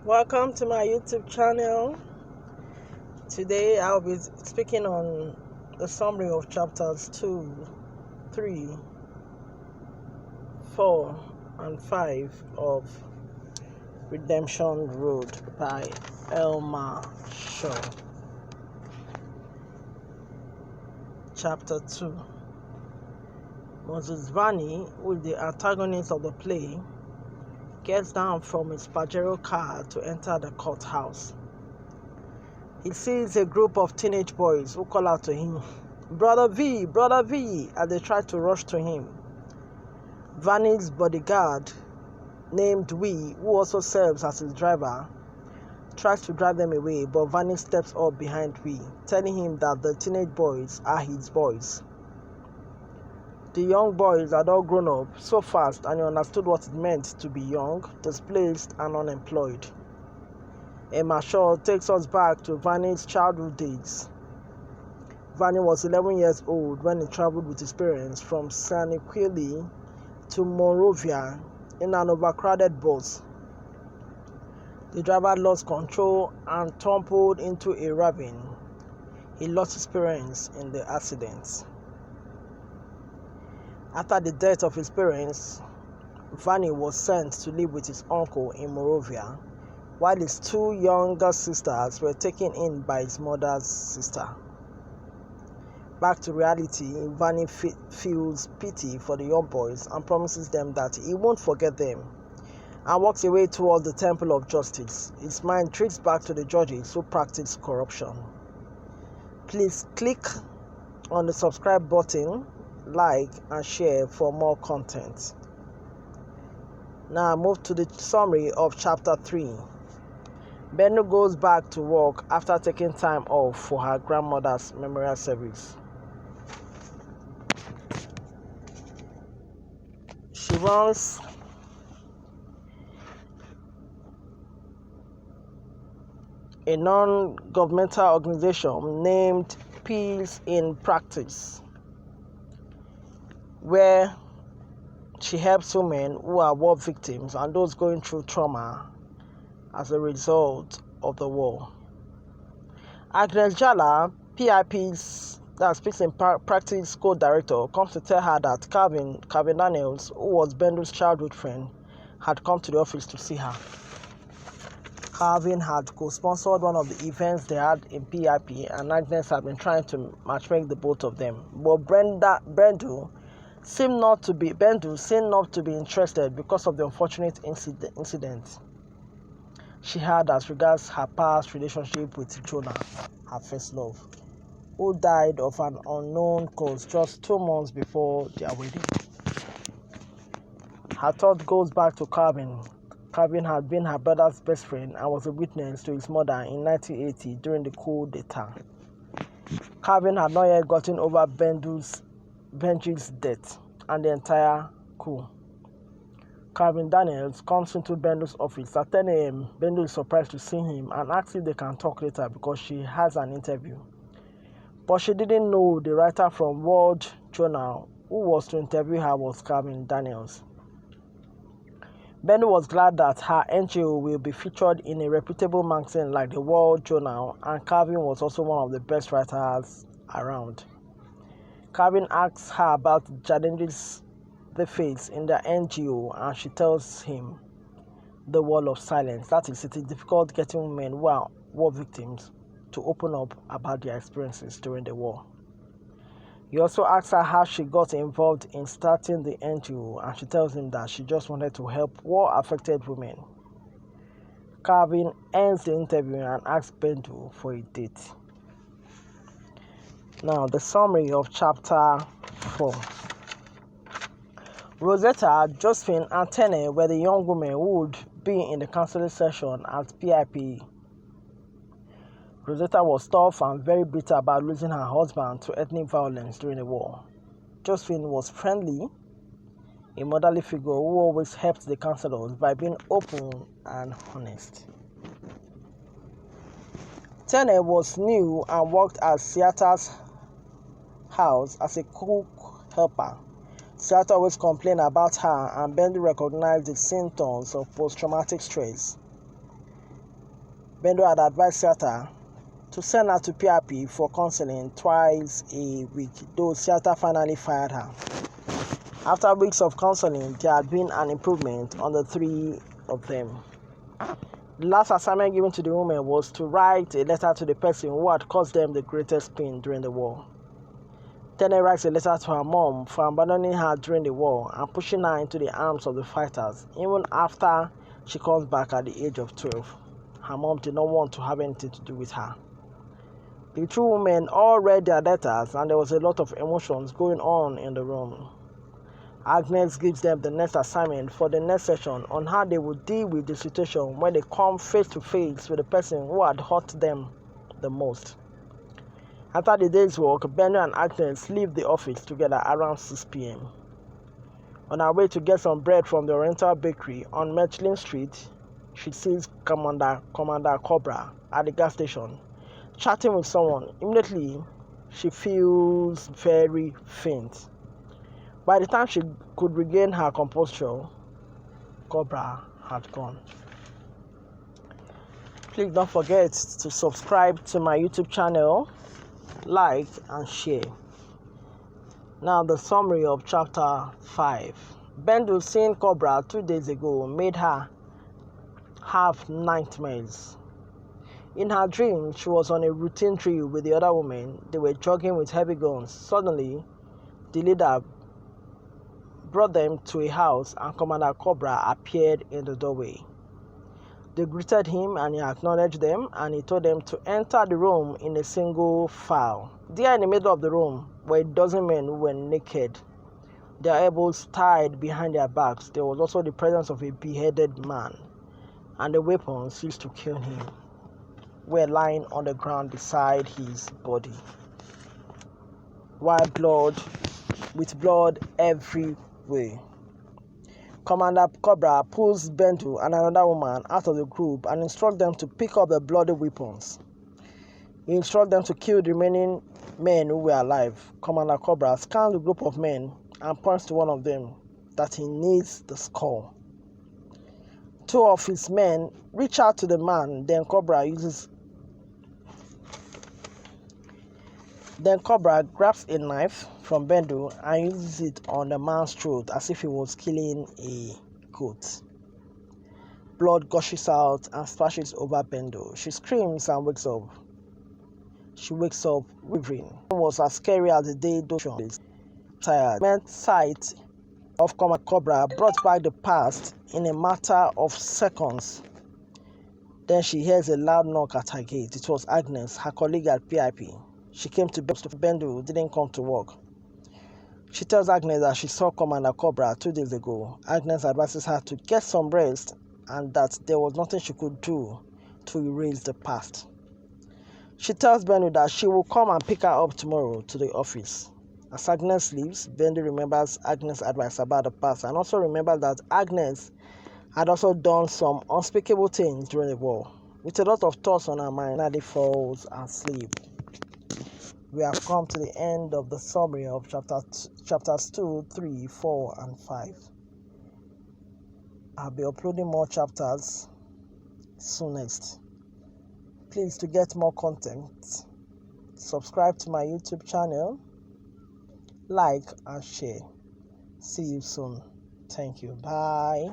Welcome to my YouTube channel. Today I'll be speaking on the summary of chapters 2, 3, 4, and 5 of Redemption Road by Elma. Chapter 2. Moses Vani, who is the antagonist of the play, gets down from his Pajero car to enter the courthouse. He sees a group of teenage boys who call out to him, Brother V, Brother V, as they try to rush to him. Vani's bodyguard, named Wee, who also serves as his driver, tries to drive them away, but Vani steps up behind Wee, telling him that the teenage boys are his boys. The young boys had all grown up so fast, and he understood what it meant to be young, displaced, and unemployed. Elma takes us back to Vani's childhood days. Vani was 11 years old when he traveled with his parents from Saniquili to Monrovia in an overcrowded bus. The driver lost control and tumbled into a ravine. He lost his parents in the accident. After the death of his parents, Vani was sent to live with his uncle in Monrovia, while his two younger sisters were taken in by his mother's sister. Back to reality, Vani feels pity for the young boys and promises them that he won't forget them, and walks away towards the temple of justice. His mind drifts back to the judges who practice corruption. Please click on the subscribe button, like, and share for more content. Now move to the summary of chapter 3. Bendu goes back to work after taking time off for her grandmother's memorial service. She runs a non-governmental organization named Peace in Practice, where she helps women who are war victims and those going through trauma as a result of the war. Agnes Jala, PIP's Speaks in Practice co-director, comes to tell her that Calvin Daniels, who was Bendu's childhood friend, had come to the office to see her. Calvin had co-sponsored one of the events they had in PIP, and Agnes had been trying to matchmake the both of them. But Bendu seemed not to be interested because of the unfortunate incident she had as regards her past relationship with Jonah, her first love, who died of an unknown cause just 2 months before their wedding. Her thought goes back to Calvin. Calvin had been her brother's best friend and was a witness to his murder in 1980 during the coup d'etat. Calvin had not yet gotten over Benji's death and the entire coup. Calvin Daniels comes into Bendu's office at 10 a.m. Bendu is surprised to see him and asks if they can talk later because she has an interview. But she didn't know the writer from World Journal who was to interview her was Calvin Daniels. Bendu was glad that her NGO will be featured in a reputable magazine like the World Journal, and Calvin was also one of the best writers around. Calvin asks her about the challenges they face in their NGO, and she tells him the wall of silence. That is, it is difficult getting women who are war victims to open up about their experiences during the war. He also asks her how she got involved in starting the NGO, and she tells him that she just wanted to help war-affected women. Calvin ends the interview and asks Bendu for a date. Now, the summary of chapter 4. Rosetta, Josephine, and Tene were the young women who would be in the counseling session at PIP. Rosetta was tough and very bitter about losing her husband to ethnic violence during the war. Josephine was friendly, a motherly figure who always helped the counselors by being open and honest. Tene was new and worked at Seatta's house as a cook helper. Seattle always complained about her, and Bendu recognized the symptoms of post-traumatic stress. Bendu had advised Seattle to send her to PRP for counseling twice a week, though Seattle finally fired her. After weeks of counseling, there had been an improvement on the three of them. The last assignment given to the woman was to write a letter to the person who had caused them the greatest pain during the war. Tene writes a letter to her mom for abandoning her during the war and pushing her into the arms of the fighters, even after she comes back at the age of 12. Her mom did not want to have anything to do with her. The two women all read their letters, and there was a lot of emotions going on in the room. Agnes gives them the next assignment for the next session on how they would deal with the situation when they come face to face with the person who had hurt them the most. After the day's work, Bendu and Agnes leave the office together around 6 p.m. On her way to get some bread from the Oriental Bakery on Mechlin Street, she sees Commander Cobra at the gas station, chatting with someone. Immediately, she feels very faint. By the time she could regain her composure, Cobra had gone. Please don't forget to subscribe to my YouTube channel, like and share. Now the summary of chapter 5. Bendu seeing Cobra 2 days ago made her have nightmares. In her dream, she was on a routine drill with the other women. They were jogging with heavy guns. Suddenly, the leader brought them to a house and Commander Cobra appeared in the doorway. They greeted him and he acknowledged them, and he told them to enter the room in a single file. There in the middle of the room were a dozen men who were naked, their elbows tied behind their backs. There was also the presence of a beheaded man, and the weapons used to kill him were lying on the ground beside his body, with blood everywhere. Commander Cobra pulls Bendu and another woman out of the group and instructs them to pick up the bloody weapons. He instructs them to kill the remaining men who were alive. Commander Cobra scans the group of men and points to one of them that he needs the skull. Two of his men reach out to the man, then Cobra grabs a knife from Bendu and uses it on the man's throat as if he was killing a goat. Blood gushes out and splashes over Bendu. She screams and wakes up. She wakes up quivering. It was as scary as the day those was tired. The sight of Cobra brought back the past in a matter of seconds. Then she hears a loud knock at her gate. It was Agnes, her colleague at PIP. She came to Bendu, didn't come to work. She tells Agnes that she saw Commander Cobra 2 days ago. Agnes advises her to get some rest and that there was nothing she could do to erase the past. She tells Bendu that she will come and pick her up tomorrow to the office. As Agnes leaves, Bendu remembers Agnes' advice about the past and also remembers that Agnes had also done some unspeakable things during the war. With a lot of thoughts on her mind, Nadi falls asleep. We have come to the end of the summary of chapters 2, 3, 4, and 5. I'll be uploading more chapters soonest. Please, to get more content, subscribe to my YouTube channel, like and share. See you soon. Thank you. Bye.